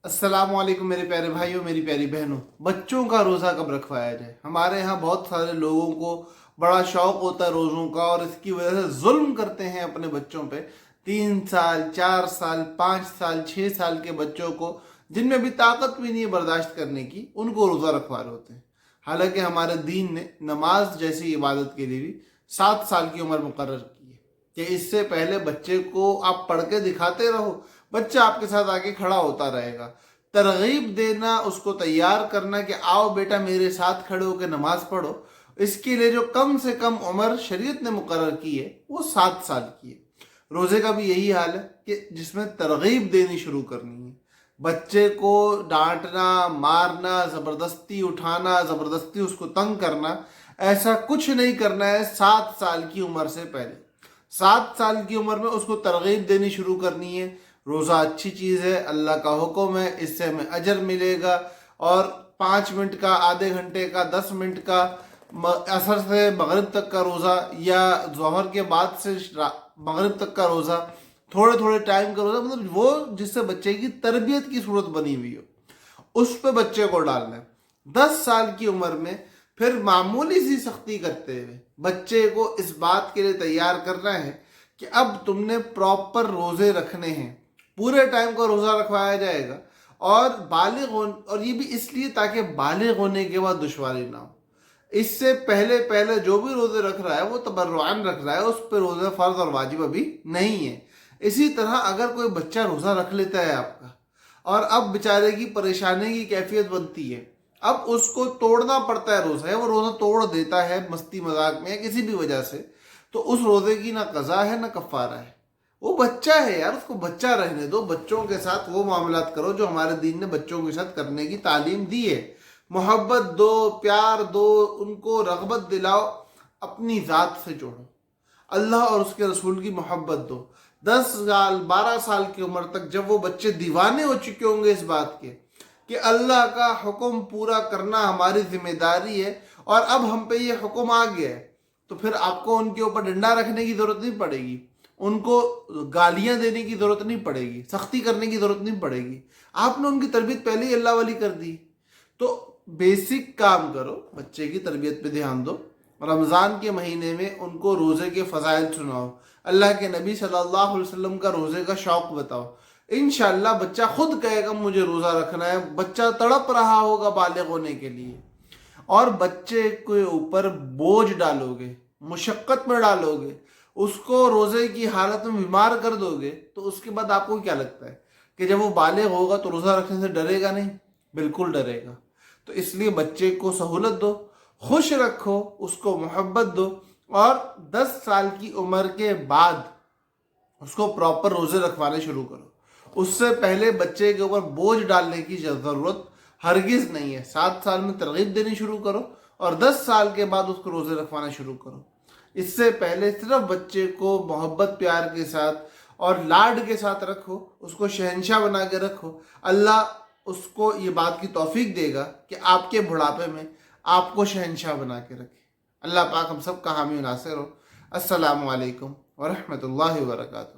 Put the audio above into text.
अस्सलाम वालेकुम मेरे प्यारे भाइयों, मेरी प्यारी बहनों। बच्चों का रोज़ा कब रखवाया जाए? हमारे यहाँ बहुत सारे लोगों को बड़ा शौक होता है रोज़ों का, और इसकी वजह से जुल्म करते हैं अपने बच्चों पे। 3 साल, 4 साल, 5 साल, 6 साल के बच्चों को, जिनमें भी ताकत भी नहीं है बर्दाश्त करने की, उनको रोज़ा रखवा रहे होते हैं। हालांकि हमारे दीन ने नमाज जैसी इबादत के लिए भी 7 साल की उम्र मुकर्रर की है कि इससे पहले बच्चे को आप पढ़ के दिखाते रहो, बच्चा आपके साथ आके खड़ा होता रहेगा। तरगीब देना, उसको तैयार करना कि आओ बेटा मेरे साथ खड़े होकर नमाज पढ़ो, इसके लिए जो कम से कम उम्र शरीयत ने मुकर्रर की है वो 7 साल की है। रोज़े का भी यही हाल है कि जिसमें तरगीब देनी शुरू करनी है। बच्चे को डांटना, मारना, ज़बरदस्ती उठाना, ज़बरदस्ती उसको तंग करना, ऐसा कुछ नहीं करना है 7 साल की उम्र से पहले। 7 साल की उम्र में उसको तरगीब देनी शुरू करनी है। रोज़ा अच्छी चीज़ है, अल्लाह का हुक्म है, इससे हमें अजर मिलेगा। और 5 मिनट का, आधे घंटे का, 10 मिनट का, असर से मगरिब तक का रोज़ा, या ज़ोहर के बाद से मगरिब तक का रोज़ा, थोड़े थोड़े टाइम का रोज़ा, मतलब वो जिससे बच्चे की तरबियत की सूरत बनी हुई हो, उस पर बच्चे को डालना है। 10 साल की उम्र में फिर मामूली सी सख्ती करते हुए बच्चे को इस बात के लिए तैयार करना है कि अब तुमने प्रॉपर रोज़े रखने हैं, पूरे टाइम का रोज़ा रखवाया जाएगा। और और ये भी इसलिए ताकि बालिग होने के बाद दुश्वारी ना हो। इससे पहले पहले जो भी रोज़े रख रहा है वो तबर्रुआन रख रहा है, उस पर रोज़ा फ़र्ज और वाजिब अभी नहीं है। इसी तरह अगर कोई बच्चा रोज़ा रख लेता है आपका, और अब बेचारे की परेशानी की कैफियत बनती है, अब उसको तोड़ना पड़ता है रोज़ा, है वो रोज़ा तोड़ देता है मस्ती मजाक में या किसी भी वजह से, तो उस रोज़े की ना कज़ा है ना कफ़ारा है। वो बच्चा है यार, उसको बच्चा रहने दो। बच्चों के साथ वो मामलात करो जो हमारे दीन ने बच्चों के साथ करने की तालीम दी है। मोहब्बत दो, प्यार दो, उनको रग़बत दिलाओ, अपनी ज़ात से जोड़ो, अल्लाह और उसके रसूल की मोहब्बत दो। 10 साल, 12 साल की उम्र तक जब वो बच्चे दीवाने हो चुके होंगे इस बात के कि अल्लाह का हुक्म पूरा करना हमारी जिम्मेदारी है, और अब हम पे ये हुक्म आ गया है, तो फिर आपको उनके ऊपर डंडा रखने की ज़रूरत नहीं पड़ेगी, उनको गालियां देने की ज़रूरत नहीं पड़ेगी, सख्ती करने की ज़रूरत नहीं पड़ेगी। आपने उनकी तरबियत पहले ही अल्लाह वाली कर दी। तो बेसिक काम करो, बच्चे की तरबियत पे ध्यान दो। रमज़ान के महीने में उनको रोज़े के फ़ज़ाइल सुनाओ, अल्लाह के नबी सल्लल्लाहु अलैहि वसल्लम का रोज़े का शौक़ बताओ। इंशाअल्लाह बच्चा खुद कहेगा मुझे रोज़ा रखना है। बच्चा तड़प रहा होगा बालिग होने के लिए, और बच्चे के ऊपर बोझ डालोगे, मुशक्क़त में डालोगे, उसको रोज़े की हालत में बीमार कर दोगे, तो उसके बाद आपको क्या लगता है कि जब वो बालिग होगा तो रोज़ा रखने से डरेगा नहीं? बिल्कुल डरेगा। तो इसलिए बच्चे को सहूलत दो, खुश रखो, उसको मोहब्बत दो, और 10 साल की उम्र के बाद उसको प्रॉपर रोज़े रखवाने शुरू करो। उससे पहले बच्चे के ऊपर बोझ डालने की ज़रूरत हरगिज़ नहीं है। 7 साल में तरगीब देनी शुरू करो, और 10 साल के बाद उसको रोज़े रखवाना शुरू करो। इससे पहले सिर्फ बच्चे को मोहब्बत, प्यार के साथ और लाड के साथ रखो, उसको शहंशाह बना के रखो। अल्लाह उसको ये बात की तौफीक देगा कि आपके बुढ़ापे में आपको शहंशाह बना के रखे। अल्लाह पाक हम सब का हामी नासिर हो। अस्सलामु अलैकुम व रहमतुल्लाहि व बरकातुहू।